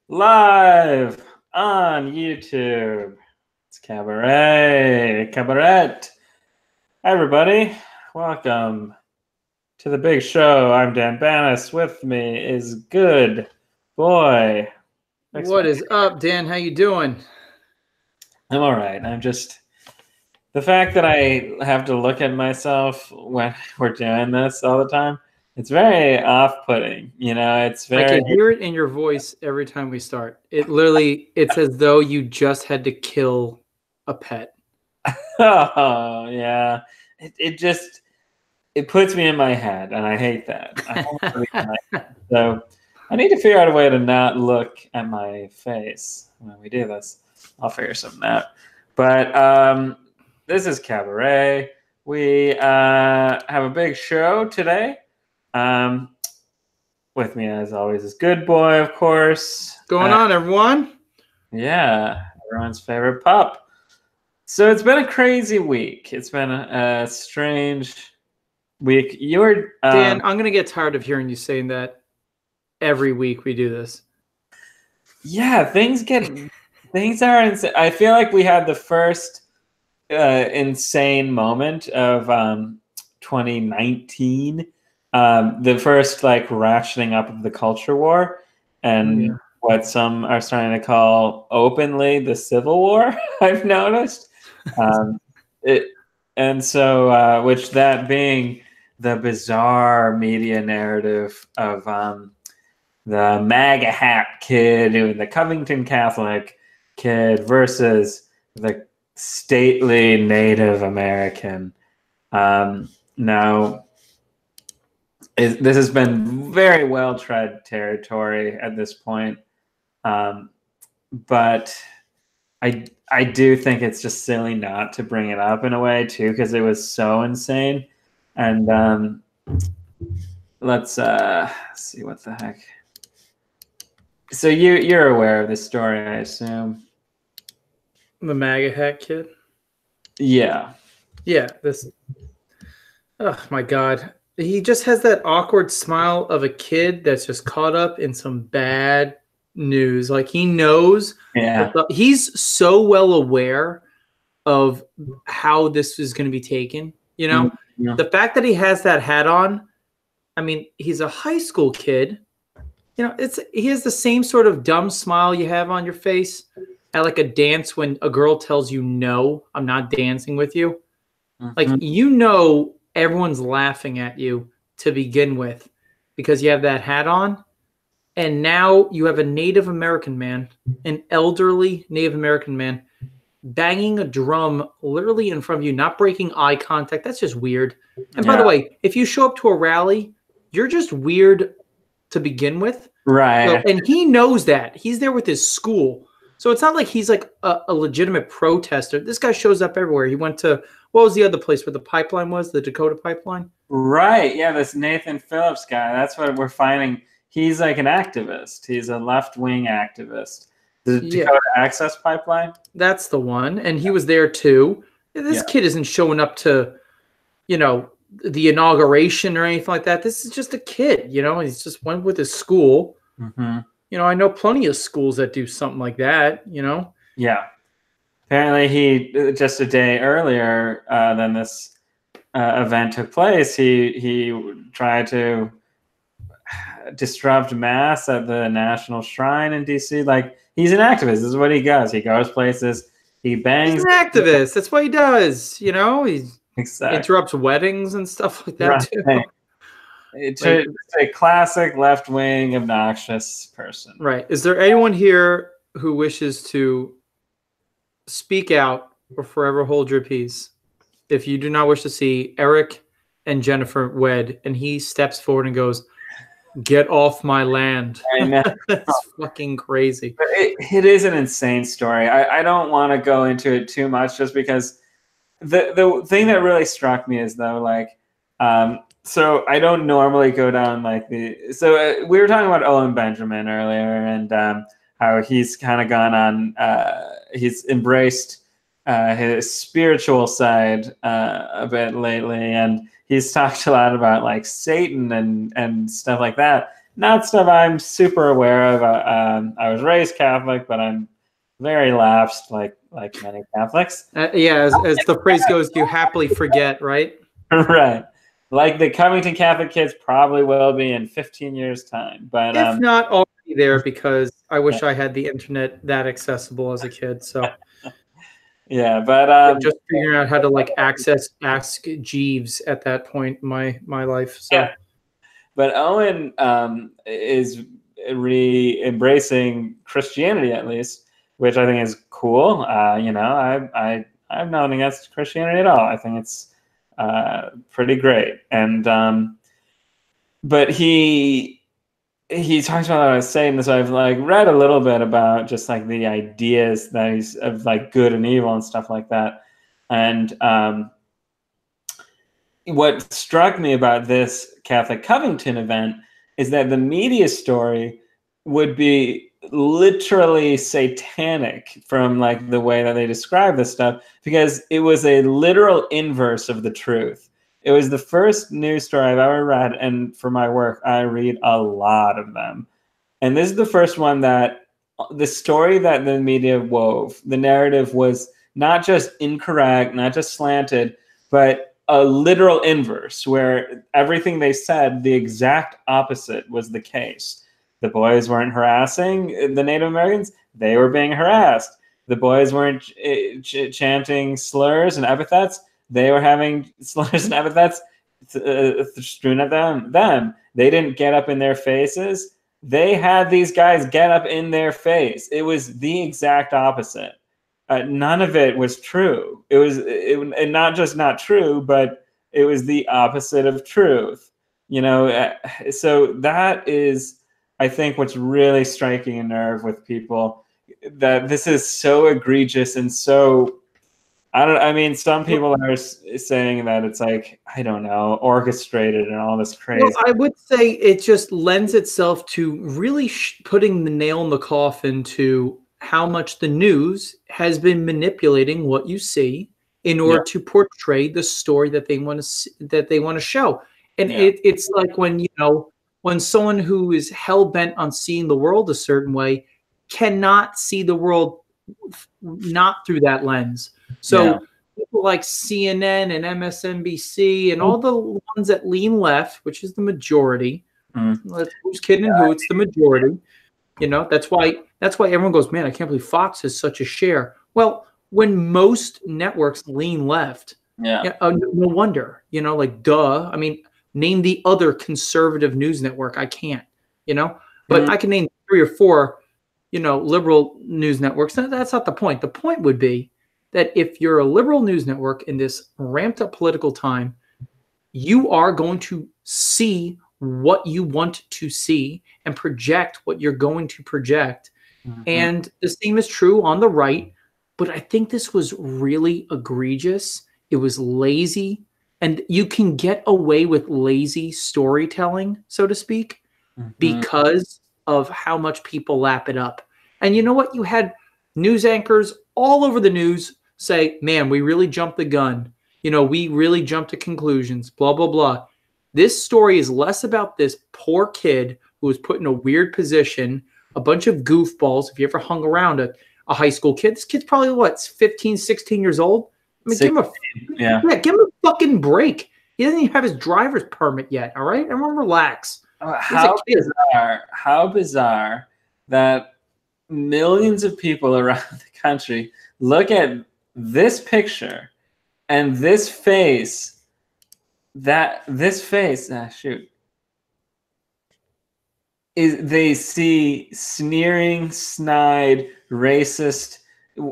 live on YouTube. It's Kabarett. Hi, everybody. Welcome to the big show. I'm Dan Bannis. With me is Good Boy. What is up, Dan? How you doing? I'm all right. I'm just... The fact that I have to look at myself when we're doing this all the time, it's very off-putting. You know, it's very... I can hear it in your voice every time we start. It's as though you just had to kill a pet. Oh, yeah. It puts me in my head, and I hate that. So I need to figure out a way to not look at my face when we do this. I'll figure something out. But this is Kabarett. We have a big show today. With me, as always, is Good Boy, of course. Going on, everyone? Yeah, everyone's favorite pup. So it's been a crazy week. It's been a strange week. You're Dan, I'm gonna get tired of hearing you saying that every week we do this. Yeah, things are insane. I feel like we had the first insane moment of 2019. The first like ratcheting up of the culture war, and what some are starting to call openly the Civil War. I've noticed, which that being the bizarre media narrative of the MAGA hat kid and the Covington Catholic kid versus the stately Native American. Now, this has been very well-tread territory at this point, but I do think it's just silly not to bring it up in a way too, because it was so insane. And let's see what the heck. So you're aware of this story, I assume. The MAGA hat kid? Yeah. Yeah, this... Oh, my God. He just has that awkward smile of a kid that's just caught up in some bad news. Like, he knows. Yeah. He's so well aware of how this is going to be taken. You know? Yeah. The fact that he has that hat on, I mean, he's a high school kid. You know, he has the same sort of dumb smile you have on your face at like a dance when a girl tells you, no, I'm not dancing with you. Like, you know, everyone's laughing at you to begin with because you have that hat on. And now you have a Native American man, an elderly Native American man, banging a drum literally in front of you, not breaking eye contact. That's just weird. And by the way, if you show up to a rally, you're just weird to begin with. Right. So, and he knows that. He's there with his school. So it's not like he's like a legitimate protester. This guy shows up everywhere. He went to, what was the other place where the pipeline was? The Dakota pipeline? Right. Yeah, this Nathan Phillips guy. That's what we're finding. He's like an activist. He's a left-wing activist. The Dakota Access Pipeline? That's the one. And he was there too. This kid isn't showing up to, you know, the inauguration or anything like that. This is just a kid, you know. He's just went with his school. You know, I know plenty of schools that do something like that, you know. Yeah. Apparently he, just a day earlier than this event took place, he tried to disrupt mass at the National Shrine in D.C. Like, he's an activist. This is what he does. He goes places. He bangs. He's an activist. That's what he does, you know. He interrupts weddings and stuff like that, too. It's a classic left-wing obnoxious person. Right. Is there anyone here who wishes to speak out or forever hold your peace if you do not wish to see Eric and Jennifer wed, and he steps forward and goes, "Get off my land"? I know. That's fucking crazy. It is an insane story. I don't want to go into it too much, just because the thing that really struck me is, though, like, so I don't normally go down like so we were talking about Owen Benjamin earlier, and how he's kind of gone on, he's embraced his spiritual side a bit lately, and he's talked a lot about like Satan and stuff like that. not stuff I'm super aware of. I was raised Catholic, but I'm very lapsed, like many Catholics. Yeah, as the phrase goes, you happily forget, right? Right. Like the Covington Catholic kids probably will be in 15 years' time. But If not already there, because I wish yeah. I had the internet that accessible as a kid. So Yeah, but just figuring out how to like access Ask Jeeves at that point in my life. So yeah. But Owen is embracing Christianity, at least, which I think is cool. You know, I have nothing against Christianity at all. I think it's pretty great. And but he talks about what I was saying. So I've like read a little bit about just like the ideas that he's of like good and evil and stuff like that. And what struck me about this Catholic Covington event is that the media story would be literally satanic from like the way that they describe this stuff, because it was a literal inverse of the truth. It was the first news story I've ever read, and for my work, I read a lot of them. And this is the first one that the story that the media wove, the narrative was not just incorrect, not just slanted, but a literal inverse where everything they said, the exact opposite was the case. The boys weren't harassing the Native Americans, they were being harassed. The boys weren't chanting slurs and epithets, they were having slurs and epithets strewn at them. They didn't get up in their faces. They had these guys get up in their face. It was the exact opposite. None of it was true. It was and not just not true, but it was the opposite of truth. You know, so that is, I think, what's really striking a nerve with people, that this is so egregious and so, I mean, some people are saying that it's like, I don't know, orchestrated and all this crazy. well, I would say it just lends itself to really putting the nail in the coffin to how much the news has been manipulating what you see in order to portray the story that they want to show. And it's like when someone who is hell bent on seeing the world a certain way cannot see the world not through that lens. So people like CNN and MSNBC and all the ones that lean left, which is the majority. Who's kidding and who? It's the majority. You know, that's why everyone goes, man, I can't believe Fox has such a share. Well, when most networks lean left, no wonder, like, duh. I mean, name the other conservative news network. I can't, but I can name 3 or 4, liberal news networks. That's not the point. The point would be that if you're a liberal news network in this ramped up political time, you are going to see what you want to see and project what you're going to project. And the same is true on the right. But I think this was really egregious. It was lazy. And you can get away with lazy storytelling, so to speak, because of how much people lap it up. And you know what? You had news anchors all over the news say, man, we really jumped the gun. We really jumped to conclusions, blah, blah, blah. This story is less about this poor kid who was put in a weird position, a bunch of goofballs. If you ever hung around a high school kid, this kid's probably 15, 16 years old. I mean, give him a fucking break. He doesn't even have his driver's permit yet. All right, everyone relax. How bizarre that millions of people around the country look at this picture and this face. They see sneering, snide, racist,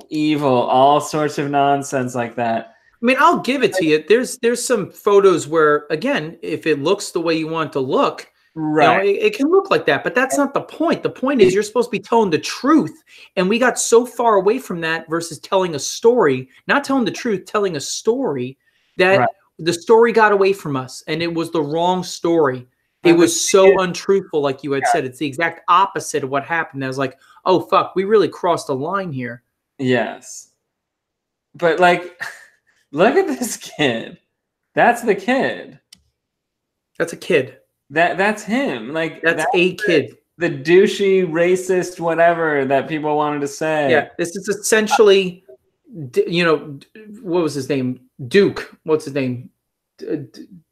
evil, all sorts of nonsense like that. I mean, I'll give it to you. There's some photos where, again, if it looks the way you want it to look, right, it can look like that. But that's not the point. The point is you're supposed to be telling the truth. And we got so far away from that versus telling a story, not telling the truth, telling a story, that the story got away from us. And it was the wrong story. It was so untruthful, like you had said. It's the exact opposite of what happened. I was like, oh, fuck, we really crossed a line here. Yes. But, like, look at this kid. That's the kid. That's a kid. That's him. Like That's a kid. the douchey, racist, whatever that people wanted to say. Yeah, this is essentially, you know, what was his name? Duke. What's his name?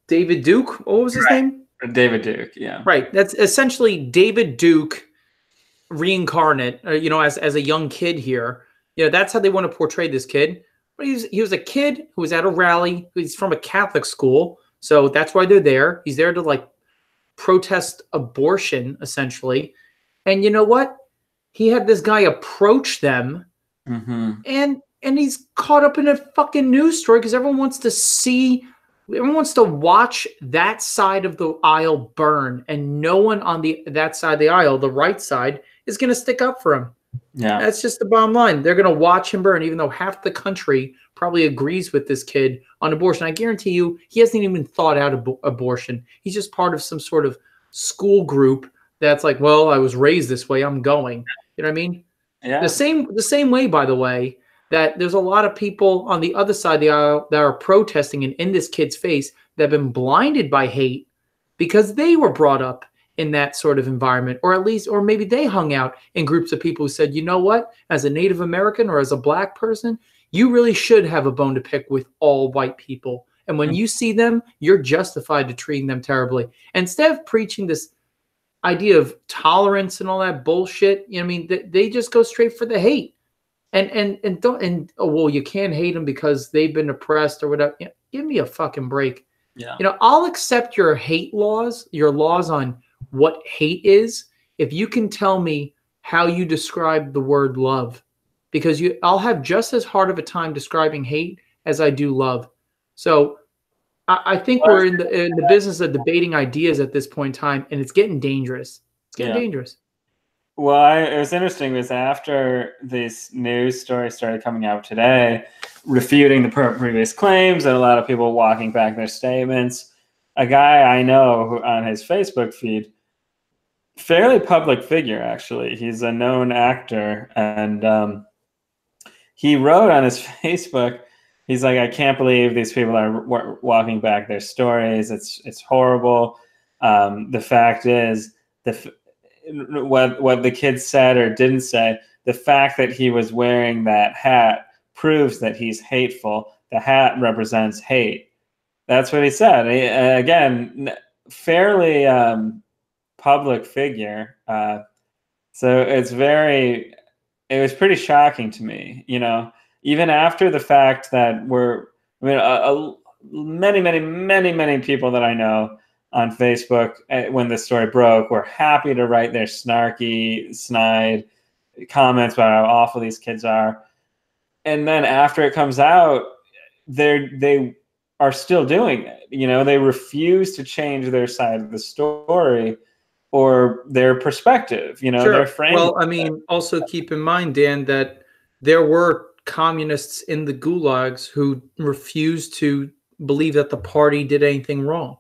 David Duke. What was his name? David Duke. Yeah. Right. That's essentially David Duke reincarnate. You know, as a young kid here. You know, that's how they want to portray this kid. But he was a kid who was at a rally. He's from a Catholic school, so that's why they're there. He's there to like protest abortion, essentially. And you know what? He had this guy approach them, and he's caught up in a fucking news story because everyone wants to watch that side of the aisle burn, and no one on that side of the aisle, the right side, is going to stick up for him. Yeah, that's just the bottom line. They're going to watch him burn, even though half the country probably agrees with this kid on abortion. I guarantee you, he hasn't even thought out abortion. He's just part of some sort of school group that's like, well, I was raised this way, I'm going. You know what I mean? Yeah. The same way, by the way, that there's a lot of people on the other side of the aisle that are protesting and in this kid's face that have been blinded by hate because they were brought up in that sort of environment, or maybe they hung out in groups of people who said, you know what, as a Native American or as a black person, you really should have a bone to pick with all white people. And when you see them, you're justified to treating them terribly. And instead of preaching this idea of tolerance and all that bullshit, you know what I mean? They just go straight for the hate. Well, you can't hate them because they've been oppressed or whatever. You know, give me a fucking break. Yeah. You know, I'll accept your hate laws, your laws on what hate is, if you can tell me how you describe the word love, because I'll have just as hard of a time describing hate as I do love. So I think we're in the business of debating ideas at this point in time, and it's getting dangerous. It's getting dangerous. Well, it was interesting because after this news story started coming out today, refuting the previous claims and a lot of people walking back their statements, a guy I know who on his Facebook feed, fairly public figure actually, he's a known actor, and he wrote on his Facebook, he's like, I can't believe these people are walking back their stories. It's horrible. The fact is, what the kid said or didn't say, the fact that he was wearing that hat proves that he's hateful. The hat represents hate. That's what he said. Again, fairly public figure. So it was pretty shocking to me, you know, even after the fact that many people that I know on Facebook when the story broke were happy to write their snarky, snide comments about how awful these kids are. And then after it comes out, they are still doing it. You know, they refuse to change their side of the story or their perspective. You know, sure. their frame. Well, I mean, also keep in mind, Dan, that there were communists in the gulags who refused to believe that the party did anything wrong.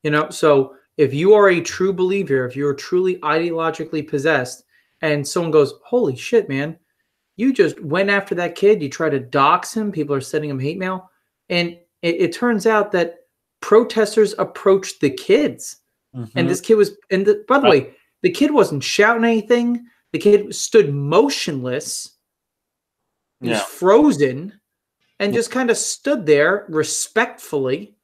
You know, so if you are a true believer, if you're truly ideologically possessed, and someone goes, holy shit, man, you just went after that kid, you try to dox him, people are sending him hate mail, and it turns out that protesters approached the kids. And this kid was, by the way, the kid wasn't shouting anything. The kid stood motionless. He was frozen and just kind of stood there respectfully,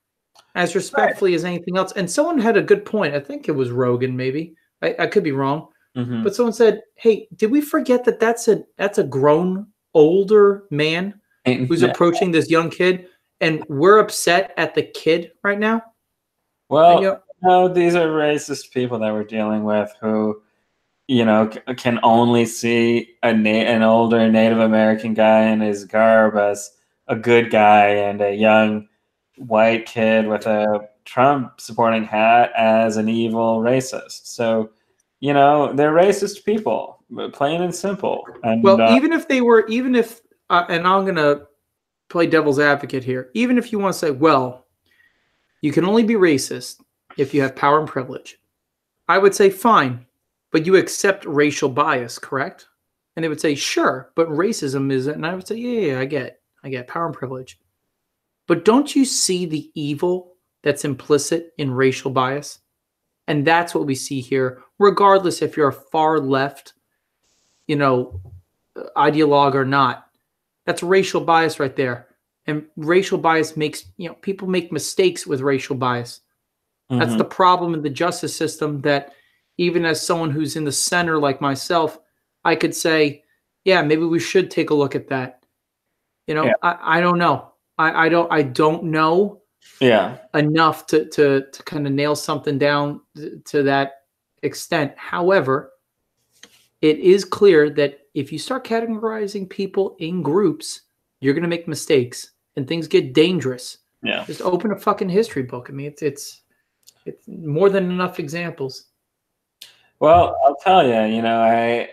as respectfully as anything else. And someone had a good point. I think it was Rogan, maybe. I could be wrong. But someone said, hey, did we forget that that's a grown, older man who's approaching this young kid? And we're upset at the kid right now? Well, no, these are racist people that we're dealing with who, you know, can only see an older Native American guy in his garb as a good guy and a young white kid with a Trump supporting hat as an evil racist. So, you know, they're racist people, plain and simple. And, well, even if, and I'm going to play devil's advocate here, even if you want to say, well, you can only be racist if you have power and privilege, I would say, fine, but you accept racial bias, correct? And they would say, sure, but racism isn't. And I would say, yeah, I get power and privilege. But don't you see the evil that's implicit in racial bias? And that's what we see here, regardless if you're a far left, ideologue or not. That's racial bias right there. And racial bias makes, people make mistakes with racial bias. That's the problem in the justice system, that even as someone who's in the center like myself, I could say, yeah, maybe we should take a look at that. I don't know. I don't know enough to kind of nail something down to that extent. However, it is clear that if you start categorizing people in groups, you're going to make mistakes and things get dangerous. Yeah. Just open a fucking history book. I mean, it's more than enough examples. Well, I'll tell you,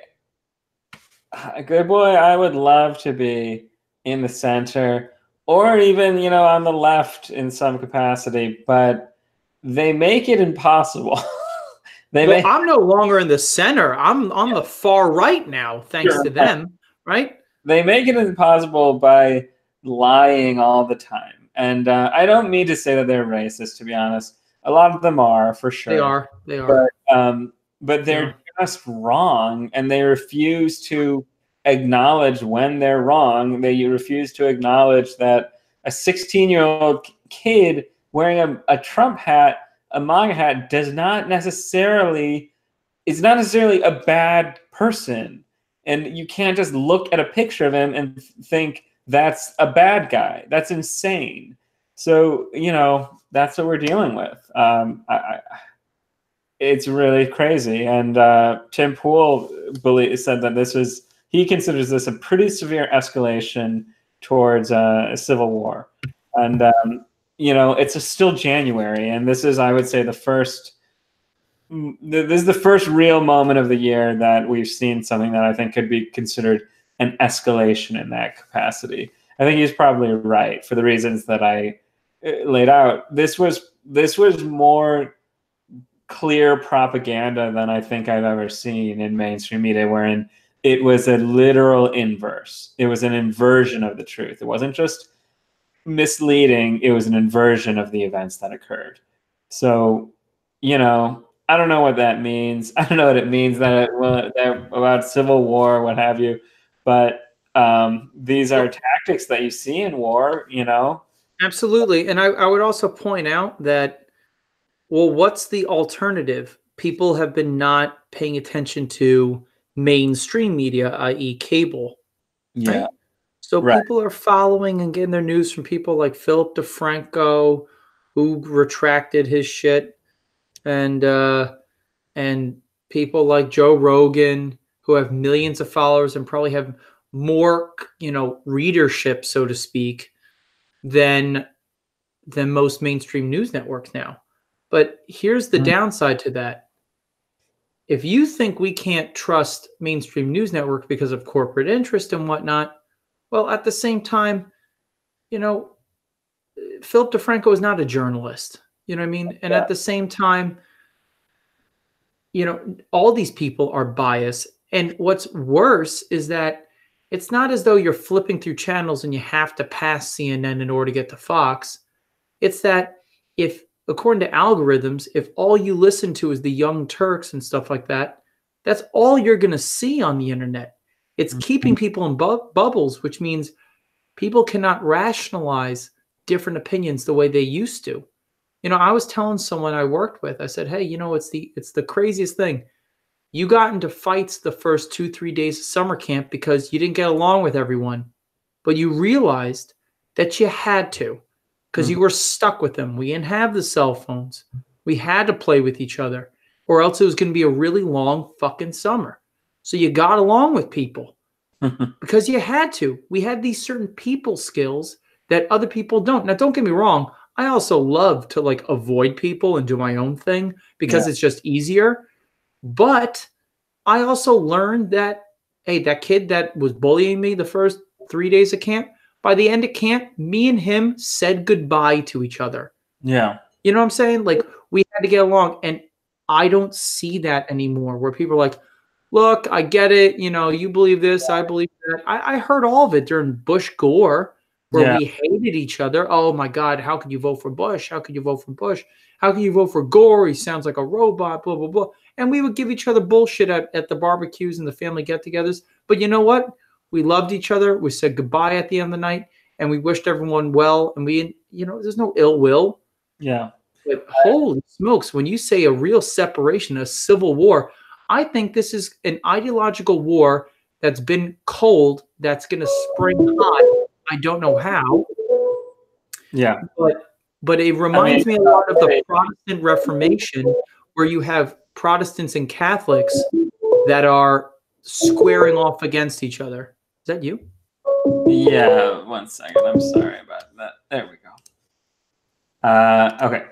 good boy, I would love to be in the center or even, on the left in some capacity, but they make it impossible. I'm no longer in the center. I'm on the far right now, thanks to them, right? They make it impossible by lying all the time. And I don't mean to say that they're racist, to be honest. A lot of them are, for sure. They are. But they're just wrong, and they refuse to acknowledge when they're wrong. They refuse to acknowledge that a 16-year-old kid wearing a Trump hat, a MAGA hat, is not necessarily a bad person. And you can't just look at a picture of him and think that's a bad guy. That's insane. So, that's what we're dealing with. It's really crazy. And Tim Pool said that he considers this a pretty severe escalation towards a civil war. And, it's still January. And this is, I would say, this is the first real moment of the year that we've seen something that I think could be considered an escalation in that capacity. I think he's probably right for the reasons that I laid out. This was more clear propaganda than I think I've ever seen in mainstream media, wherein it was a literal inverse. It was an inversion of the truth. It wasn't just misleading. It was an inversion of the events that occurred. So, I don't know what that means. I don't know what it means that about civil war, what have you. But these are tactics that you see in war, Absolutely. And I would also point out that, well, what's the alternative? People have been not paying attention to mainstream media, i.e. cable. Yeah. Right? So people are following and getting their news from people like Philip DeFranco, who retracted his shit, and people like Joe Rogan, who have millions of followers and probably have more, readership, so to speak, than most mainstream news networks now. But here's the downside to that. If you think we can't trust mainstream news networks because of corporate interest and whatnot, well, at the same time, Philip DeFranco is not a journalist. You know what I mean? And at the same time, all these people are biased. And what's worse is that it's not as though you're flipping through channels and you have to pass CNN in order to get to Fox. It's that if, according to algorithms, if all you listen to is the Young Turks and stuff like that, that's all you're going to see on the internet. It's keeping people in bubbles, which means people cannot rationalize different opinions the way they used to. I was telling someone I worked with, I said, hey, it's the craziest thing. You got into fights the first 2-3 days of summer camp because you didn't get along with everyone, but you realized that you had to because you were stuck with them. We didn't have the cell phones. We had to play with each other, or else it was going to be a really long fucking summer. So you got along with people because you had to. We had these certain people skills that other people don't. Now, don't get me wrong. I also love to avoid people and do my own thing because it's just easier. But I also learned that, hey, that kid that was bullying me the first 3 days of camp, by the end of camp, me and him said goodbye to each other. Yeah. You know what I'm saying? We had to get along. And I don't see that anymore where people are like, look, I get it. You believe this. I believe that. I heard all of it during Bush Gore. where we hated each other. Oh my God, how could you vote for Bush? How could you vote for Bush? How can you vote for Gore? He sounds like a robot, blah, blah, blah. And we would give each other bullshit at the barbecues and the family get-togethers. But you know what? We loved each other. We said goodbye at the end of the night, and we wished everyone well. And we, there's no ill will. Yeah. But holy smokes, when you say a real separation, a civil war, I think this is an ideological war that's been cold, that's going to spring hot. I don't know how. Yeah. But it reminds me a lot of the Protestant Reformation, where you have Protestants and Catholics that are squaring off against each other. Is that you? Yeah, 1 second. I'm sorry about that. There we go. Okay.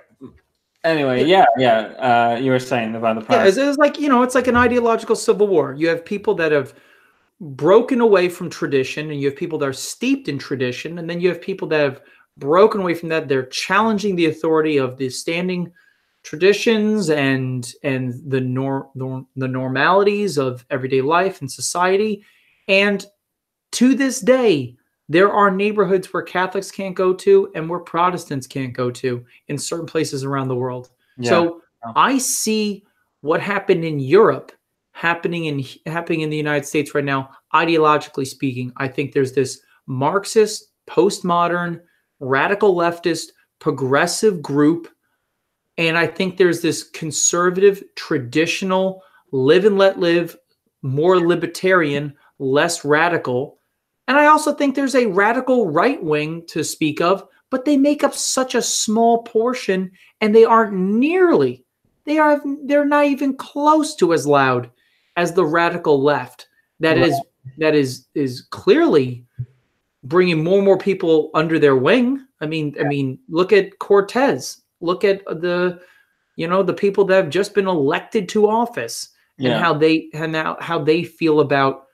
Anyway, yeah. You were saying about the Protestant. Yeah, it's like, it's like an ideological civil war. You have people that have broken away from tradition, and you have people that are steeped in tradition, and then you have people that have broken away from that. They're challenging the authority of the standing traditions and the normalities of everyday life and society. And to this day, there are neighborhoods where Catholics can't go to and where Protestants can't go to in certain places around the world. Yeah. So I see what happened in Europe happening in the United States right now. Ideologically speaking, I think there's this Marxist, postmodern, radical leftist, progressive group. And I think there's this conservative, traditional, live and let live, more libertarian, less radical. And I also think there's a radical right wing to speak of, but they make up such a small portion, and they aren't nearly, they're not even close to as loud as the radical left. That is clearly bringing more and more people under their wing. I mean, look at Cortez. Look at the people that have just been elected to office, and how they feel about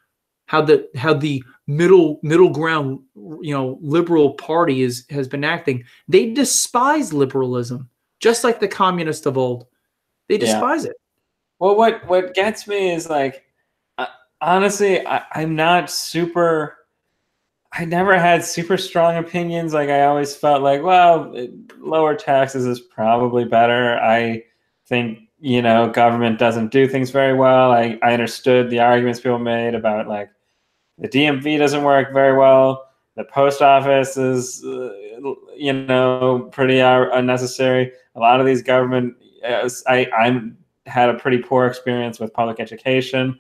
how the middle ground, liberal party has been acting. They despise liberalism, just like the communists of old. They despise it. Well, what gets me is like, honestly, I'm not super. I never had super strong opinions. Like, I always felt like, well, lower taxes is probably better. I think, government doesn't do things very well. I understood the arguments people made about, like, the DMV doesn't work very well. The post office is, pretty unnecessary. A lot of these government, I had a pretty poor experience with public education,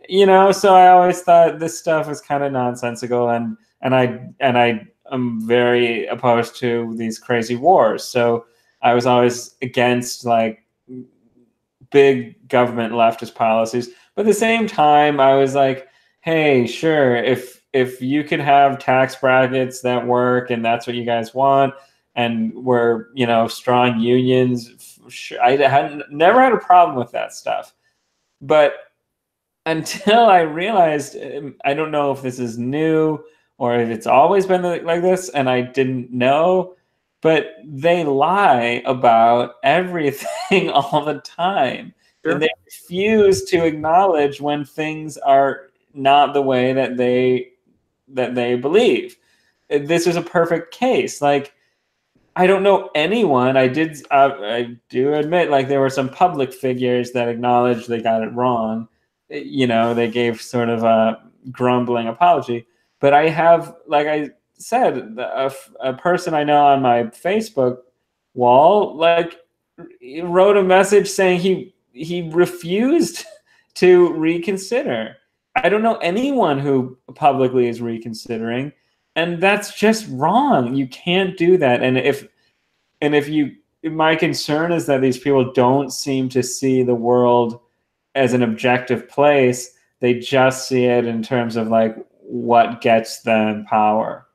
so I always thought this stuff was kind of nonsensical, and I am very opposed to these crazy wars. So I was always against, like, big government leftist policies. But at the same time, I was like, hey, sure, if you can have tax brackets that work and that's what you guys want, and we're, strong unions, I never had a problem with that stuff. But until I realized, I don't know if this is new or if it's always been like this, and I didn't know, but they lie about everything all the time. Sure. And they refuse to acknowledge when things are not the way that they believe. This is a perfect case. Like, I don't know anyone. I do admit, like, there were some public figures that acknowledged they got it wrong. They gave sort of a grumbling apology. But I have, like I said, a person I know on my Facebook wall, like, wrote a message saying he refused to reconsider. I don't know anyone who publicly is reconsidering, and that's just wrong. You can't do that. My concern is that these people don't seem to see the world as an objective place. They just see it in terms of, like, what gets them power.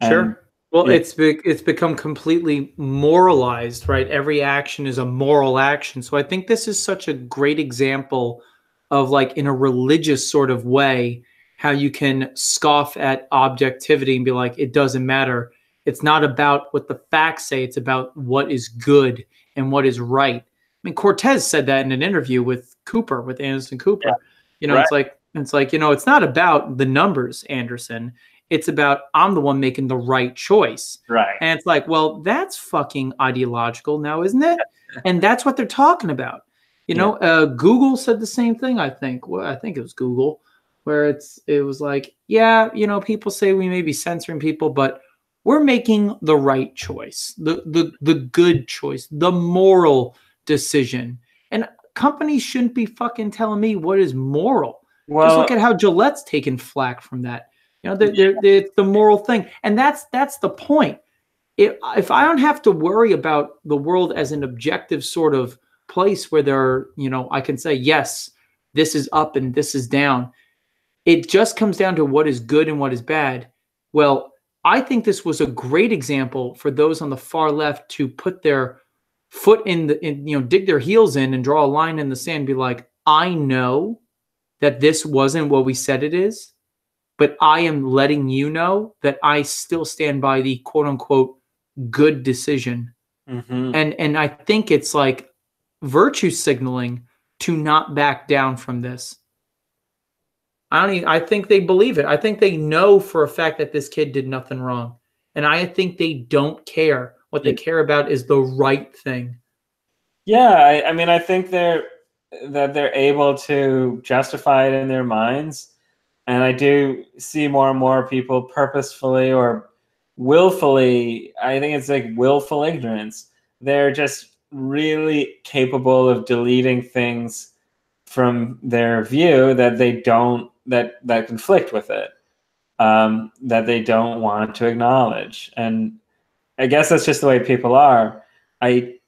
Sure. Well, it's become completely moralized, right? Every action is a moral action. So I think this is such a great example of, like, in a religious sort of way, how you can scoff at objectivity and be like, it doesn't matter. It's not about what the facts say. It's about what is good and what is right. I mean, Cortez said that in an interview with Anderson Cooper. Yeah. Right. It's like, it's not about the numbers, Anderson. It's about I'm the one making the right choice. Right. And it's like, well, that's fucking ideological now, isn't it? And that's what they're talking about. You know, Google said the same thing, I think. Well, I think it was Google, where it was like, yeah, you know, people say we may be censoring people, but we're making the right choice, the good choice, the moral decision. And companies shouldn't be fucking telling me what is moral. Well, just look at how Gillette's taken flack from that. You know, it's the moral thing. And that's the point. If I don't have to worry about the world as an objective sort of place where there, you know, I can say, yes, this is up and this is down. It just comes down to what is good and what is bad. Well, I think this was a great example for those on the far left to put their foot dig their heels in and draw a line in the sand and be like, I know that this wasn't what we said it is, but I am letting you know that I still stand by the quote unquote good decision. Mm-hmm. And I think it's like virtue signaling to not back down from this. I think they believe it. I think they know for a fact that this kid did nothing wrong. And I think they don't care. What they care about is the right thing. Yeah, I mean, I think they're able to justify it in their minds. And I do see more and more people purposefully or willfully, I think it's like willful ignorance. They're just really capable of deleting things from their view that they don't, that conflict with it, that they don't want to acknowledge. And I guess that's just the way people are. I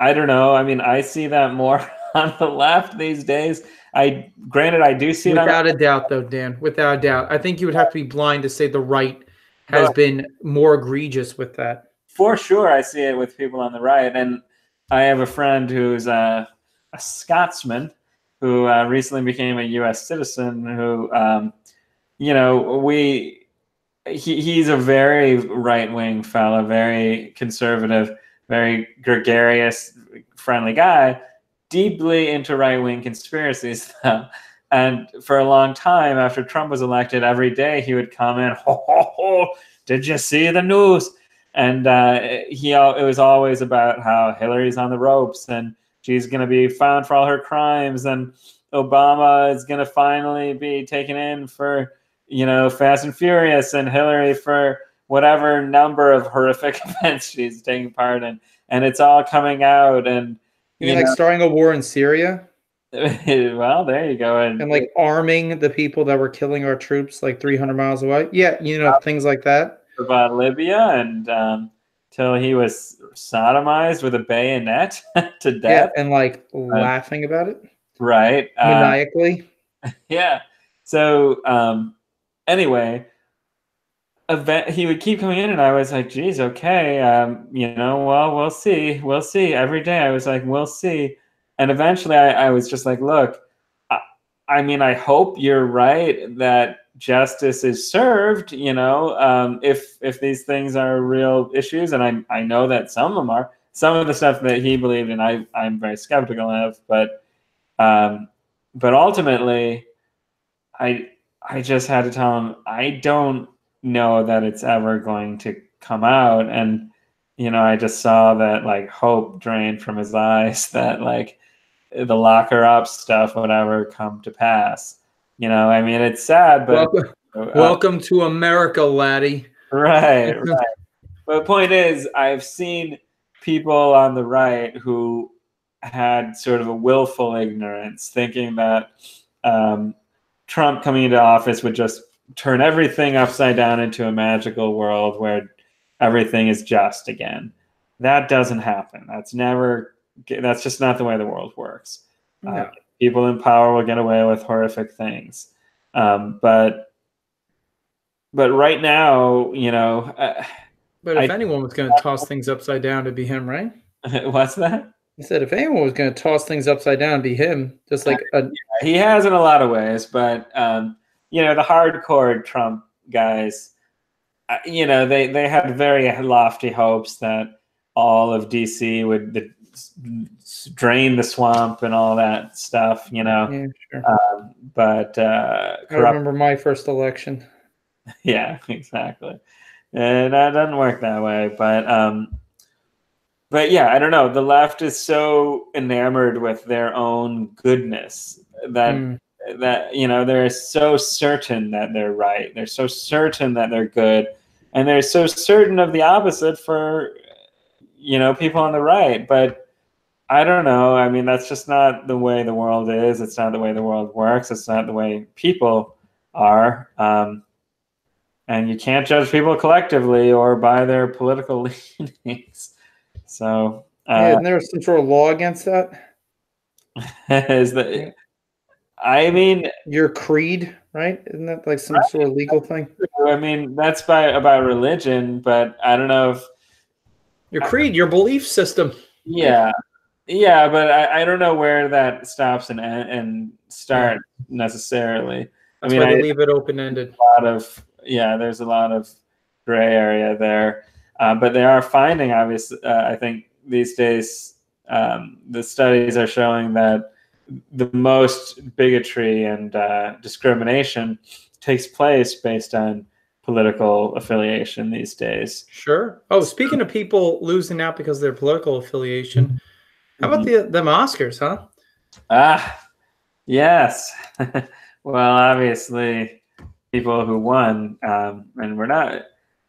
don't know. I mean, I see that more on the left these days. Granted, I do see it without a doubt, though, Dan. Without a doubt, I think you would have to be blind to say the right has been more egregious with that. For sure, I see it with people on the right, and I have a friend who's a Scotsman who recently became a U.S. citizen. Who, you know, he's a very right-wing fella, very conservative, very gregarious, friendly guy, deeply into right-wing conspiracies, though. And for a long time after Trump was elected, every day he would comment, ho, ho, ho, did you see the news? And it was always about how Hillary's on the ropes and she's going to be found for all her crimes, and Obama is going to finally be taken in for, you know, Fast and Furious, and Hillary for whatever number of horrific events she's taking part in. And it's all coming out. And you mean like starting a war in Syria? Well, there you go. And like arming the people that were killing our troops like 300 miles away. Yeah, you know, things like that. About Libya, and till he was sodomized with a bayonet to death. Yeah, and like laughing about it. Right. Maniacally. Yeah. So anyway, he would keep coming in, and I was like, geez, okay, you know, well, we'll see. Every day I was like, we'll see. And eventually I was just like, look, I mean, I hope you're right that justice is served, you know, if these things are real issues. And I know that some of them are. Some of the stuff that he believed in, I'm very skeptical of. But ultimately, I just had to tell him, I don't know that it's ever going to come out. And, you know, I just saw that like hope drain from his eyes, that like the locker up stuff would ever come to pass. You know, I mean, it's sad, but welcome to America, laddie. Right. But the point is, I've seen people on the right who had sort of a willful ignorance, thinking that Trump coming into office would just turn everything upside down into a magical world where everything is just again. That doesn't happen. That's just not the way the world works. Yeah. People in power will get away with horrific things. But right now, you know. But if anyone was going to toss things upside down, it'd be him, right? What's that? I said if anyone was going to toss things upside down, it'd be him. Just like he has in a lot of ways, but you know, the hardcore Trump guys, you know, they had very lofty hopes that all of DC would drain the swamp and all that stuff, Yeah, sure. But I remember my first election. Yeah, exactly. And that doesn't work that way. But yeah, I don't know. The left is so enamored with their own goodness that they're so certain that they're right. They're so certain that they're good, and they're so certain of the opposite for people on the right. But I don't know. I mean, that's just not the way the world is. It's not the way the world works. It's not the way people are. And you can't judge people collectively or by their political leanings. So, and there's some sort of law against that. is that? I mean, your creed, right? Isn't that like some sort of legal thing? I mean, that's about religion, but I don't know if your creed, your belief system. Yeah, but I don't know where that stops and starts necessarily. That's why they leave it open-ended. There's a lot of gray area there, but they are finding, obviously, I think these days, the studies are showing that the most bigotry and discrimination takes place based on political affiliation these days. Sure. Oh, speaking of people losing out because of their political affiliation, how about them Oscars, huh? Yes. Well, obviously, people who won and were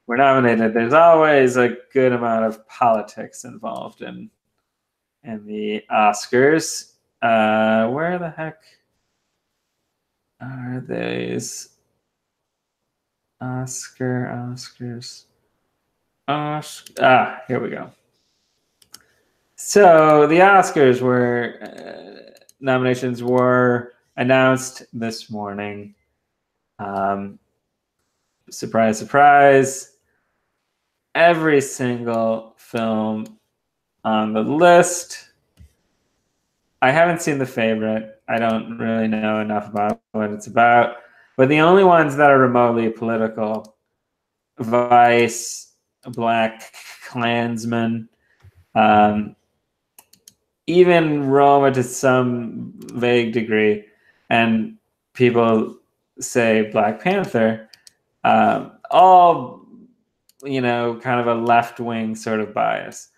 nominated. There's always a good amount of politics involved in the Oscars. Where the heck are these Oscars? Here we go. So the Oscars nominations were announced this morning. Surprise, surprise. Every single film on the list. I haven't seen The Favorite. I don't really know enough about what it's about. But the only ones that are remotely political, Vice, Black Klansman, even Roma to some vague degree, and people say Black Panther, all, kind of a left-wing sort of bias.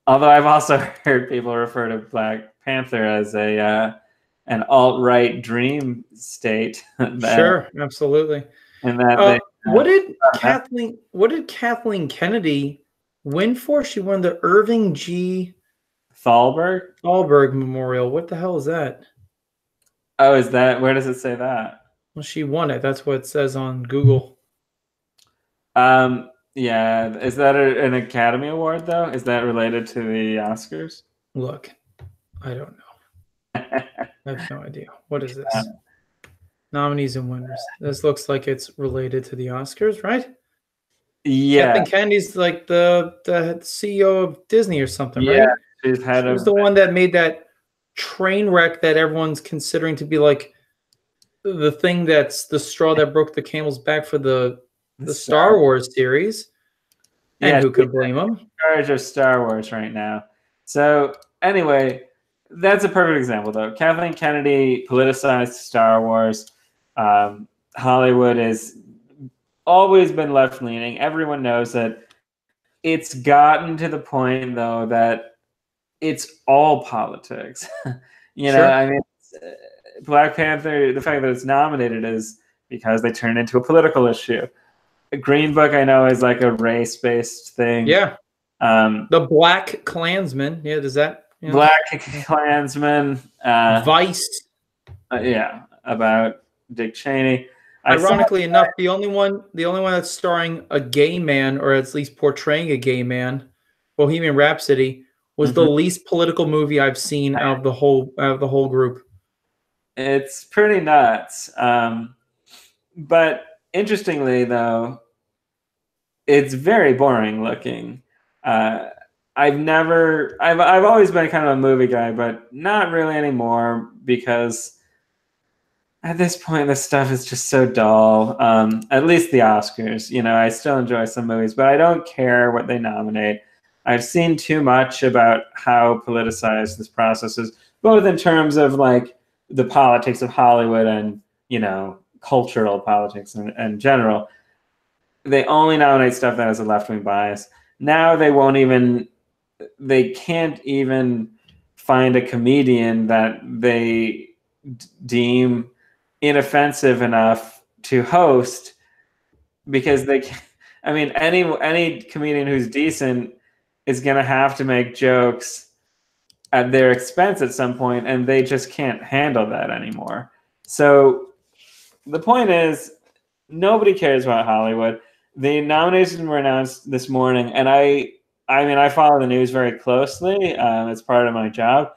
Although I've also heard people refer to Black Panther as an alt-right dream state. Sure, absolutely. And that what did Kathleen Kennedy win for? She won the Irving G. Thalberg Memorial. What the hell is that? Oh, is that, where does it say that? Well, she won it. That's what it says on Google. Yeah, is that an Academy Award though? Is that related to the Oscars? Look, I don't know. I have no idea. What is this? Nominees and winners. This looks like it's related to the Oscars, right? Yeah. Kathleen Kennedy's like the CEO of Disney or something, right? Yeah, she was the one that made that train wreck that everyone's considering to be like the thing that's the straw that broke the camel's back for the Star Wars series. And who could blame them? In charge of Star Wars right now. So anyway, that's a perfect example, though. Kathleen Kennedy politicized Star Wars. Hollywood has always been left-leaning. Everyone knows that. It's gotten to the point, though, that it's all politics. Sure. I mean, Black Panther, the fact that it's nominated is because they turned into a political issue. Green Book, I know, is like a race-based thing. Yeah. The Black Klansman. Yeah, does that? Black Klansman. Vice. About Dick Cheney. Ironically enough, the only one that's starring a gay man, or at least portraying a gay man, Bohemian Rhapsody, was the least political movie I've seen out of the whole group. It's pretty nuts. But interestingly, though, it's very boring looking. I've always been kind of a movie guy, but not really anymore, because at this point, this stuff is just so dull. At least the Oscars, I still enjoy some movies, but I don't care what they nominate. I've seen too much about how politicized this process is, both in terms of like the politics of Hollywood and, you know, cultural politics in general. They only nominate stuff that has a left-wing bias. Now they can't even find a comedian that they deem inoffensive enough to host, because they can't, I mean, any comedian who's decent is going to have to make jokes at their expense at some point, and they just can't handle that anymore. So the point is, nobody cares about Hollywood. The nominations were announced this morning, and I mean, I follow the news very closely. It's part of my job,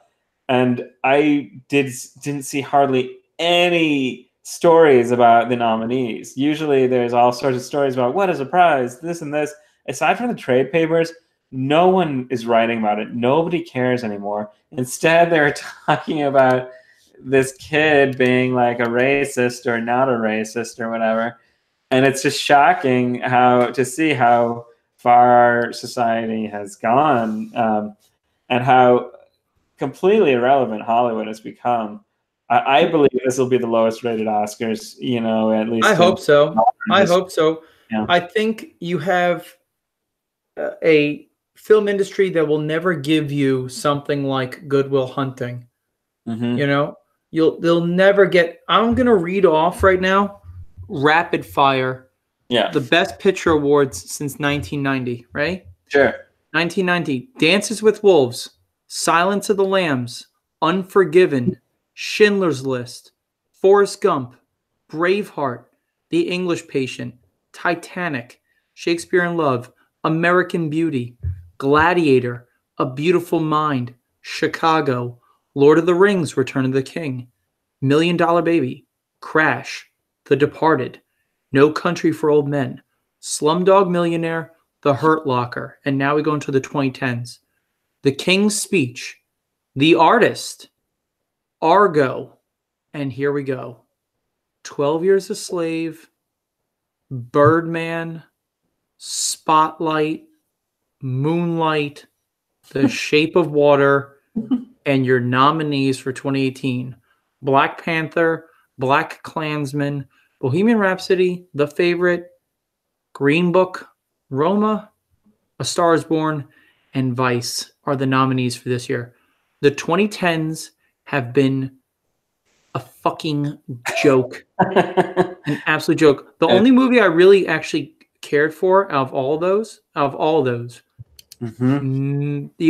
and I didn't see hardly any stories about the nominees. Usually, there's all sorts of stories about what is a prize, this and this. Aside from the trade papers, no one is writing about it. Nobody cares anymore. Instead, they're talking about this kid being like a racist or not a racist or whatever. And it's just shocking to see how far our society has gone, and how completely irrelevant Hollywood has become. I believe this will be the lowest rated Oscars, you know, at least. I hope so. I hope so. Yeah. I think you have a film industry that will never give you something like Good Will Hunting. Mm-hmm. You know, they'll never get. I'm gonna read off right now, rapid fire. Yeah. The Best Picture awards since 1990, right? Sure. 1990, Dances with Wolves, Silence of the Lambs, Unforgiven, Schindler's List, Forrest Gump, Braveheart, The English Patient, Titanic, Shakespeare in Love, American Beauty, Gladiator, A Beautiful Mind, Chicago, Lord of the Rings, Return of the King, $1 Million Baby, Crash, The Departed, No Country for Old Men, Slumdog Millionaire, The Hurt Locker, and now we go into the 2010s. The King's Speech, The Artist, Argo, and here we go. 12 Years a Slave, Birdman, Spotlight, Moonlight, The Shape of Water, and your nominees for 2018. Black Panther, Black Klansman, Bohemian Rhapsody, The Favorite, Green Book, Roma, A Star is Born, and Vice are the nominees for this year. The 2010s have been a fucking joke. An absolute joke. The only movie I really actually cared for out of all those, The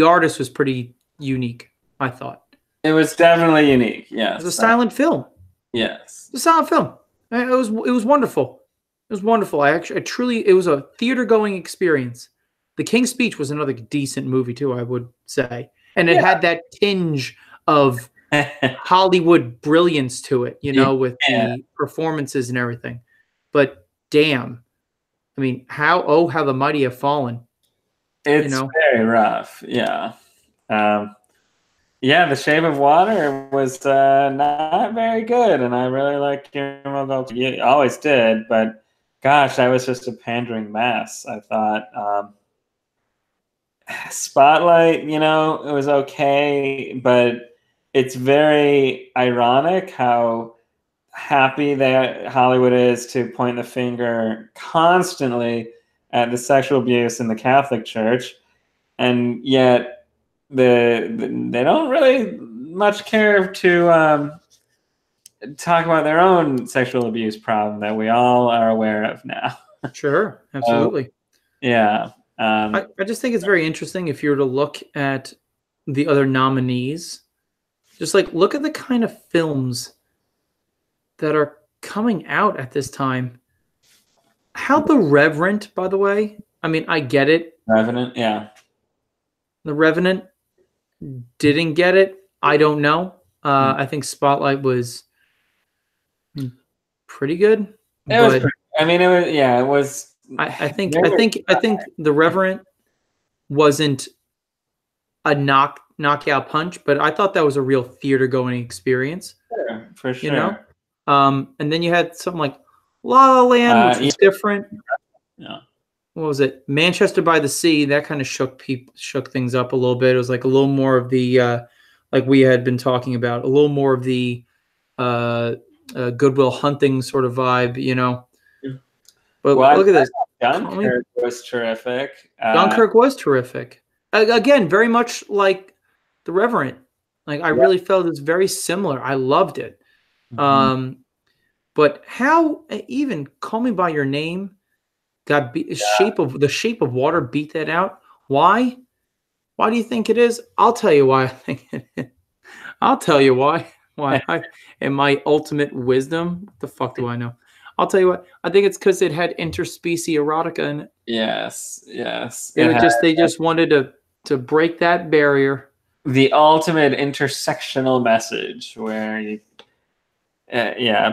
Artist was pretty unique, I thought. It was definitely unique, yes. It was a silent film. Yes. It was a silent film. It was wonderful. It was wonderful. It was a theater-going experience. The King's Speech was another decent movie, too, I would say. And it had that tinge of Hollywood brilliance to it, you know, with the performances and everything. But damn, I mean, how the mighty have fallen. It's very rough, yeah. The Shape of Water was not very good, and I really liked Guillermo del Toro. You always did, but gosh, that was just a pandering mess, I thought. Spotlight, you know, it was okay, but it's very ironic how happy that Hollywood is to point the finger constantly at the sexual abuse in the Catholic Church, and yet they don't really much care to talk about their own sexual abuse problem that we all are aware of now. Sure, absolutely. Yeah. I just think it's very interesting if you were to look at the other nominees. Just like look at the kind of films that are coming out at this time. How The Revenant, by the way. I mean, I get it. Revenant, yeah. The Revenant didn't get it. I don't know. I think Spotlight was pretty good. It was. I think The Revenant wasn't a knockout punch, but I thought that was a real theater going experience. Sure, for sure. You know? And then you had something like La La Land, which was different. Yeah. what was it? Manchester by the Sea. That kind of shook things up a little bit. It was like a little more of the like we had been talking about, a little more of the Good Will Hunting sort of vibe, you know. But well, look at this. Dunkirk was terrific. Dunkirk was terrific. Again, very much like The Reverend. Like I really felt it's very similar. I loved it. But how even Call Me by Your Name got the Shape of Water beat that out? Why? Why do you think it is? I'll tell you why I think it is. I'll tell you why. In my ultimate wisdom, what the fuck do I know? I'll tell you what. I think it's because it had interspecies erotica in it. Yes. They just wanted to break that barrier. The ultimate intersectional message, where you.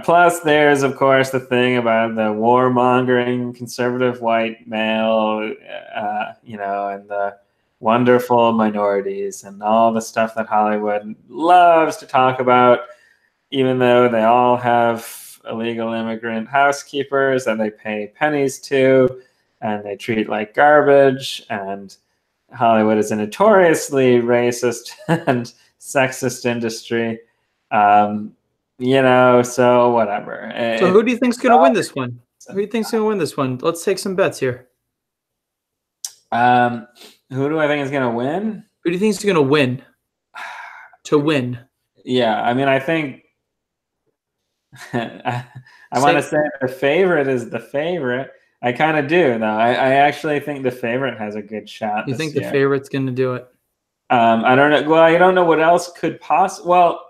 Plus, there's of course the thing about the warmongering conservative white male, and the wonderful minorities and all the stuff that Hollywood loves to talk about, even though they all have illegal immigrant housekeepers that they pay pennies to, and they treat like garbage. And Hollywood is a notoriously racist and sexist industry. So whatever. So who do you think's going to win this one? Who do you think's going to win this one? Let's take some bets here. Who do I think is going to win? Who do you think is going to win? To win. Yeah, I mean, I think I want to say the favorite is the favorite. I kind of do, though. I actually think the favorite has a good shot. You think the favorite's going to do it? I don't know. Well, I don't know what else could possibly. Well,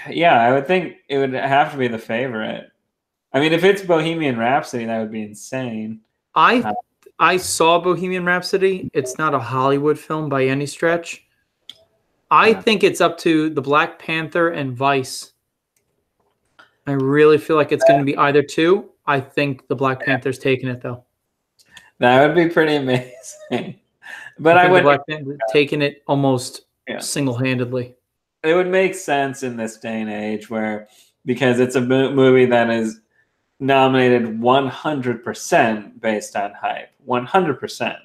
yeah, I would think it would have to be the favorite. I mean, if it's Bohemian Rhapsody, that would be insane. I saw Bohemian Rhapsody. It's not a Hollywood film by any stretch. I think it's up to the Black Panther and Vice. I really feel like it's going to be either two. I think the Black Panther's taking it, though. That would be pretty amazing. But I would Black Panther taking it almost single-handedly. It would make sense in this day and age because it's a movie that is nominated 100% based on hype. 100%.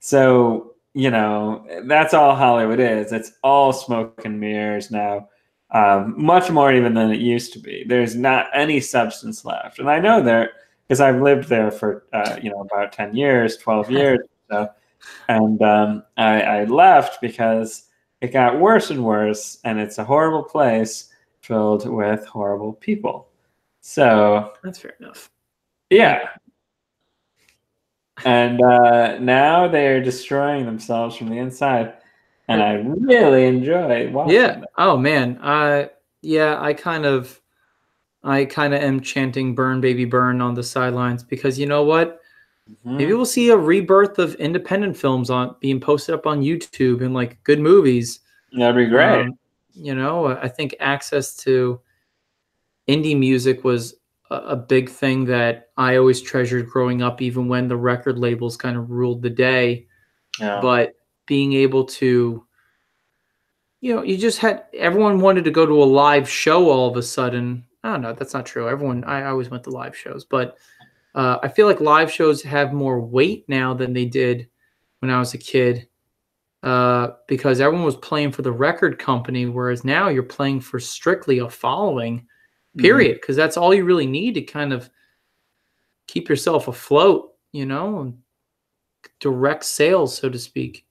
So, that's all Hollywood is. It's all smoke and mirrors now. Much more even than it used to be. There's not any substance left. And I know that because I've lived there for, about 10 years, 12 years. So, and I left because it got worse and worse, and it's a horrible place filled with horrible people. So that's fair enough. Yeah. And now they're destroying themselves from the inside, and I really enjoy watching them. Oh man. I kind of am chanting "Burn, Baby, Burn" on the sidelines because you know what? Maybe we'll see a rebirth of independent films being posted up on YouTube and like good movies. That'd be great. I think access to indie music was a big thing that I always treasured growing up, even when the record labels kind of ruled the day. Yeah. But being able to, you just everyone wanted to go to a live show all of a sudden. I don't know. That's not true. I always went to live shows, but I feel like live shows have more weight now than they did when I was a kid because everyone was playing for the record company, whereas now you're playing for strictly a following, period, because that's all you really need to kind of keep yourself afloat, and direct sales, so to speak.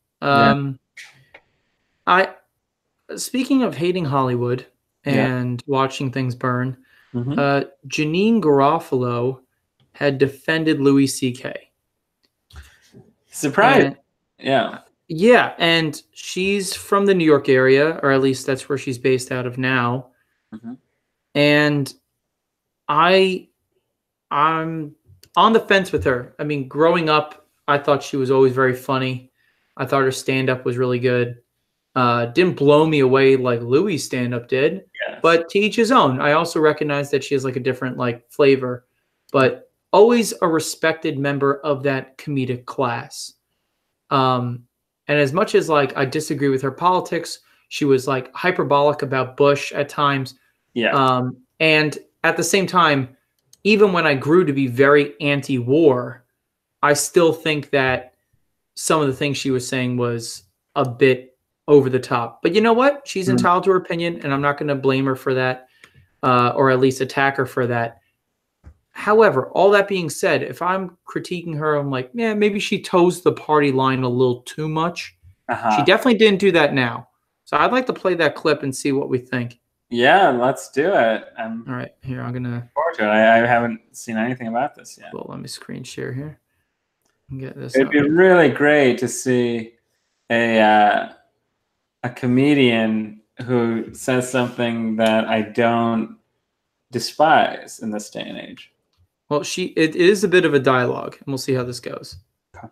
Speaking of hating Hollywood and watching things burn, Janeane Garofalo had defended Louis C.K. Surprise! Yeah, and she's from the New York area, or at least that's where she's based out of now. And I'm on the fence with her. I mean, growing up, I thought she was always very funny. I thought her stand-up was really good. Didn't blow me away like Louis' stand-up did, but to each his own. I also recognize that she has like a different like flavor, but always a respected member of that comedic class. And as much as like I disagree with her politics, she was like hyperbolic about Bush at times. And at the same time, even when I grew to be very anti-war, I still think that some of the things she was saying was a bit over the top. But you know what? She's entitled to her opinion, and I'm not going to blame her for that, or at least attack her for that. However, all that being said, if I'm critiquing her, I'm like, yeah, maybe she toes the party line a little too much. She definitely didn't do that now. So I'd like to play that clip and see what we think. Yeah, let's do it. All right, here, I'm going to... I haven't seen anything about this yet. Well, let me screen share here. Get this It'd be really great to see a comedian who says something that I don't despise in this day and age. Well, it is a bit of a dialogue, and we'll see how this goes. Okay.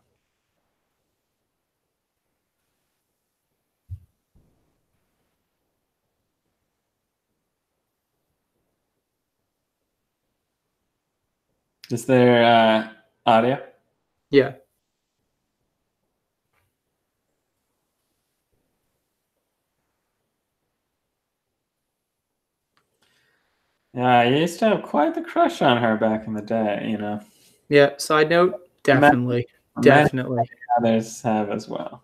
Is there audio? Yeah. Yeah, I used to have quite the crush on her back in the day, you know. Yeah, side note, definitely. Definitely. Others have as well.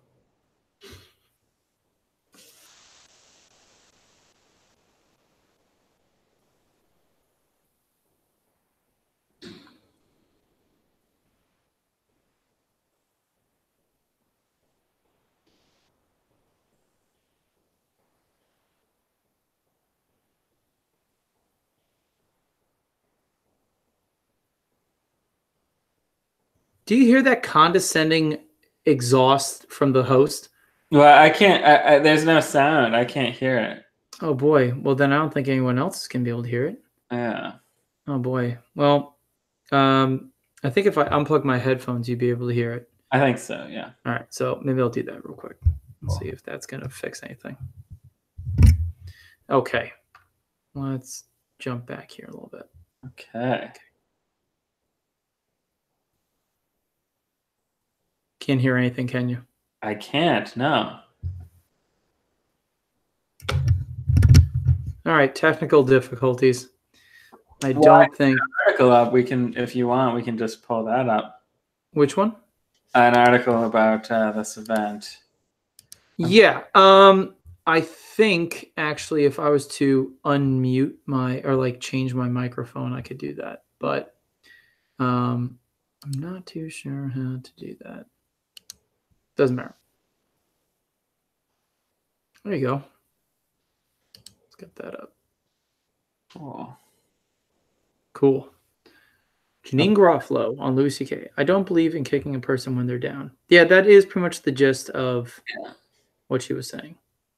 Do you hear that condescending exhaust from the host? Well, I can't. There's no sound. I can't hear it. Oh boy. Well, then I don't think anyone else can be able to hear it. Yeah. Oh boy. Well, I think if I unplug my headphones, you'd be able to hear it. I think so. Yeah. All right. So maybe I'll do that real quick. Let's see if that's gonna fix anything. Okay. Let's jump back here a little bit. Okay. Can't hear anything, can you? I can't. No. All right, technical difficulties. I don't think an article up. We can, if you want, we can just pull that up. Which one? An article about this event. Yeah. I think actually, if I was to unmute change my microphone, I could do that. But I'm not too sure how to do that. Doesn't matter. There you go. Let's get that up. Cool. Janeane Garofalo on Louis C.K. I don't believe in kicking a person when they're down. Yeah, that is pretty much the gist of what she was saying.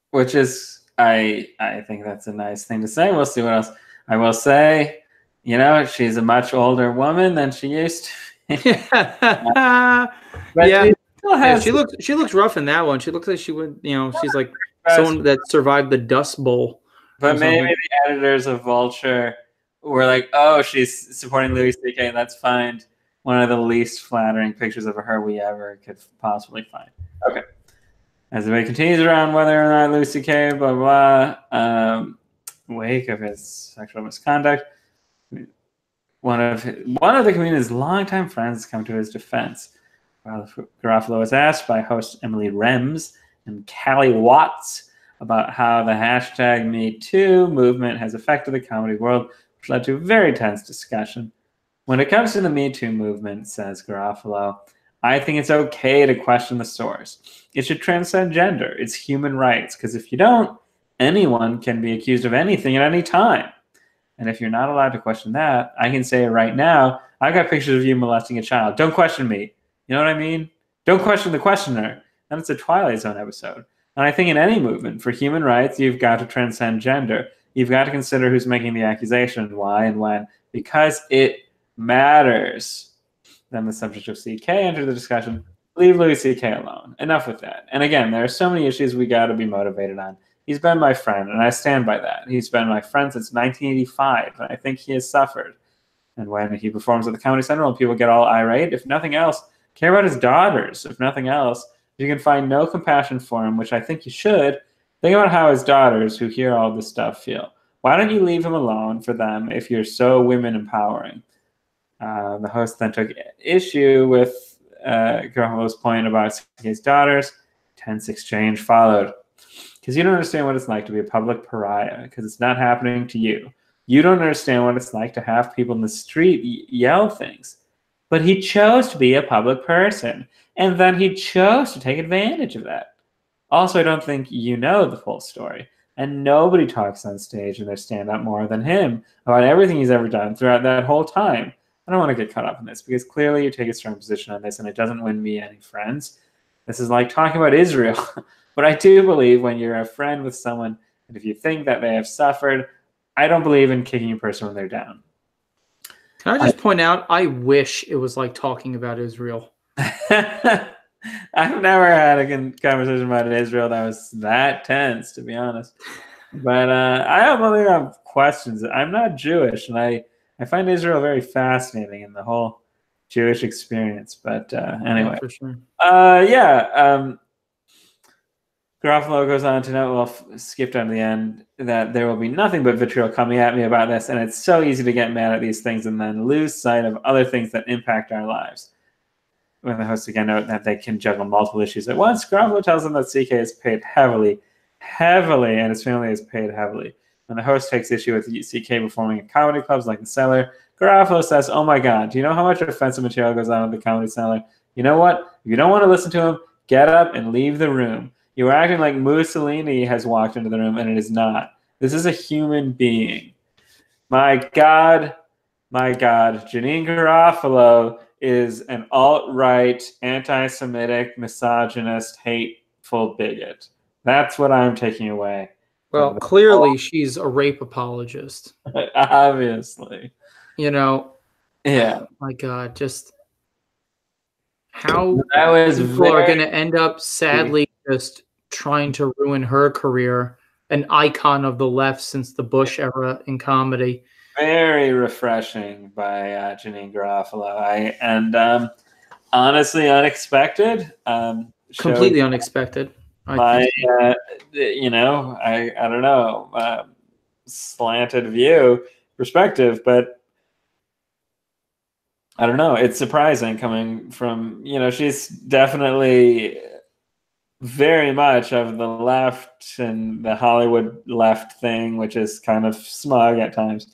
Which is, I think that's a nice thing to say. We'll see what else. I will say, you know, she's a much older woman than she used to be. Yeah, she looks rough in that one. She looks like she would, you know, she's like someone that survived the Dust Bowl. But maybe the editors of Vulture were like, "Oh, she's supporting Louis C.K. Let's find one of the least flattering pictures of her we ever could possibly find." Okay. As the debate continues around whether or not Louis C.K. blah blah, wake of his sexual misconduct, one of the comedian's longtime friends come to his defense. Garofalo was asked by host Emily Rems and Callie Watts about how the hashtag #MeToo movement has affected the comedy world, which led to a very tense discussion. When it comes to the Me Too movement, says Garofalo, I think it's okay to question the source. It should transcend gender. It's human rights, because if you don't, anyone can be accused of anything at any time. And if you're not allowed to question that, I can say right now, I've got pictures of you molesting a child. Don't question me. You know what I mean? Don't question the questioner. And it's a Twilight Zone episode. And I think in any movement for human rights, you've got to transcend gender. You've got to consider who's making the accusation, why and when, because it matters. Then the subject of CK entered the discussion. Leave Louis CK alone. Enough with that. And again, there are so many issues we got to be motivated on. He's been my friend, and I stand by that. He's been my friend since 1985, and I think he has suffered. And when he performs at the Comedy Central and people get all irate, if nothing else, care about his daughters. If nothing else, if you can find no compassion for him, which I think you should, think about how his daughters who hear all this stuff feel. Why don't you leave him alone for them if you're so women empowering? The host then took issue with Garofalo's point about CK's daughters, tense exchange followed. Because you don't understand what it's like to be a public pariah, because it's not happening to you. You don't understand what it's like to have people in the street yell things. But he chose to be a public person, and then he chose to take advantage of that. Also, I don't think you know the full story, and nobody talks on stage in their stand-up more than him about everything he's ever done throughout that whole time. I don't want to get caught up in this, because clearly you take a strong position on this, and it doesn't win me any friends. This is like talking about Israel. But I do believe when you're a friend with someone, and if you think that they have suffered, I don't believe in kicking a person when they're down. Can I just point out, I wish it was like talking about Israel. I've never had a conversation about Israel that was that tense, to be honest. But I have questions. I'm not Jewish, and I find Israel very fascinating in the whole Jewish experience. But anyway. Yeah, for sure. Garofalo goes on to note, well, skipped on the end, that there will be nothing but vitriol coming at me about this, and it's so easy to get mad at these things and then lose sight of other things that impact our lives. When the hosts again note that they can juggle multiple issues at once, Garofalo tells them that CK is paid heavily, and his family is paid heavily. When the host takes issue with CK performing at comedy clubs like The Cellar, Garofalo says, oh my God, do you know how much offensive material goes on at the Comedy Cellar? You know what? If you don't want to listen to him, get up and leave the room. You are acting like Mussolini has walked into the room, and it is not. This is a human being. My God, Janeane Garofalo is an alt-right, anti-Semitic, misogynist, hateful bigot. That's what I'm taking away. Well, clearly she's a rape apologist. Obviously. You know, yeah. Oh my God, just how people are going to end up sadly just trying to ruin her career, an icon of the left since the Bush era in comedy. Very refreshing by Janeane Garofalo. And honestly unexpected. Completely unexpected. I don't know, slanted perspective, but I don't know. It's surprising coming from, she's definitely very much of the left and the Hollywood left thing, which is kind of smug at times.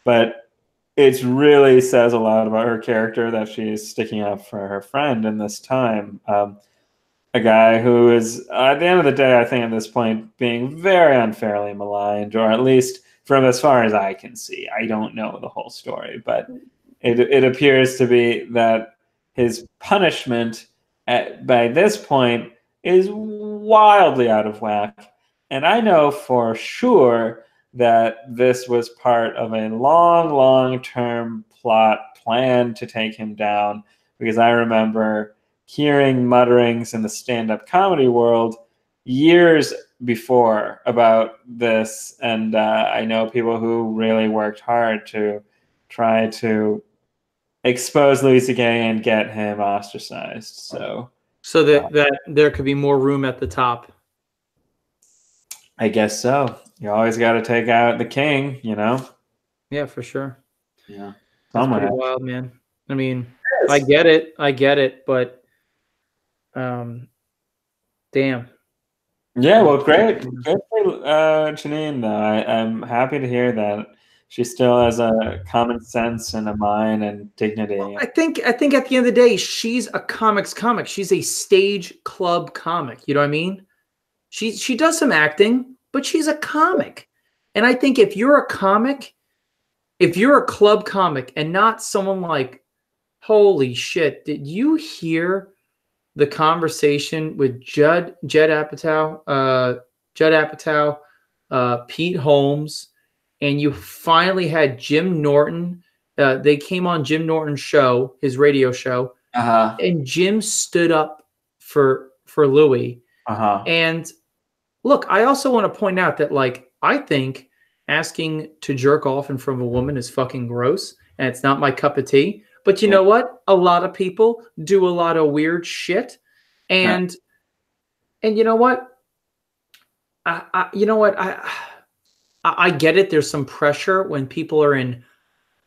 But it really says a lot about her character that she's sticking up for her friend in this time. A guy who is, at the end of the day, I think at this point, being very unfairly maligned, or at least from as far as I can see. I don't know the whole story, but it appears to be that his punishment by this point is wildly out of whack. And I know for sure that this was part of a long-term plan to take him down, because I remember hearing mutterings in the stand-up comedy world years before about this, and I know people who really worked hard to try to expose Louis C.K. and get him ostracized. So that there could be more room at the top. I guess so. You always got to take out the king, Yeah, for sure. Yeah, that's pretty wild, man. I mean, I get it, but damn. Yeah, well, great for Janeane, though. I'm happy to hear that she still has a common sense and a mind and dignity. Well, I think at the end of the day, she's a comic. She's a stage club comic. You know what I mean? She does some acting, but she's a comic. And I think if you're a comic, if you're a club comic and not someone like, holy shit, did you hear the conversation with Judd Apatow, Pete Holmes, and you finally had Jim Norton. They came on Jim Norton's show, his radio show, and Jim stood up for Louis. And look, I also want to point out that, like, I think asking to jerk off in front of a woman is fucking gross, and it's not my cup of tea. But you know what? A lot of people do a lot of weird shit, and you know what? I get it. There's some pressure when people are in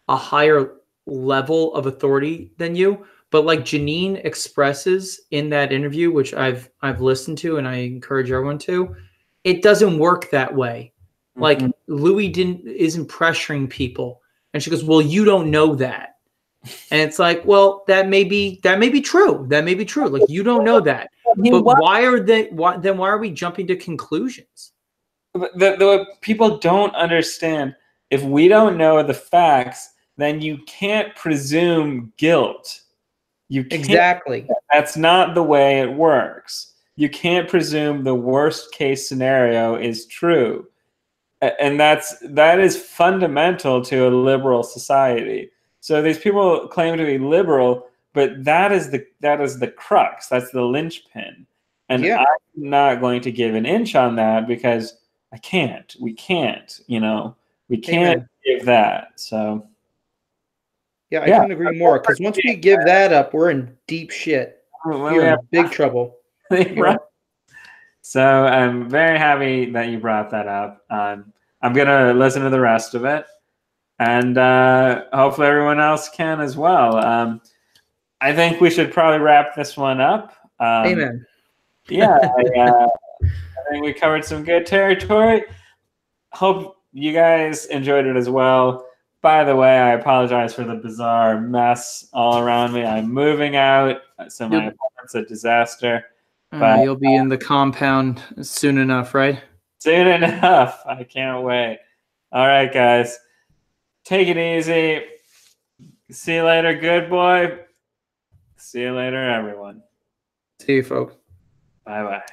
a higher level of authority than you, But like Janeane expresses in that interview, which I've listened to and I encourage everyone to, it doesn't work that way. Like Louis isn't pressuring people. And she goes, well, you don't know that. And it's like, well, that may be true. That may be true. Like, you don't know that. But why are we jumping to conclusions? The people don't understand. If we don't know the facts, then you can't presume guilt. You can't. Exactly. That's not the way it works. You can't presume the worst case scenario is true. And that is fundamental to a liberal society. So these people claim to be liberal, but that is the crux. That's the linchpin. And I'm not going to give an inch on that because I can't. We can't. We can't give that. So. Yeah, I couldn't agree more. Because once we give that up, we're in deep shit. We're in big trouble. Right. So I'm very happy that you brought that up. I'm gonna listen to the rest of it, and hopefully everyone else can as well. I think we should probably wrap this one up. Amen. Yeah, I think we covered some good territory. Hope you guys enjoyed it as well. By the way, I apologize for the bizarre mess all around me. I'm moving out, so my apartment's a disaster. But you'll be in the compound soon enough, right? Soon enough. I can't wait. All right, guys. Take it easy. See you later, good boy. See you later, everyone. See you, folks. Bye-bye.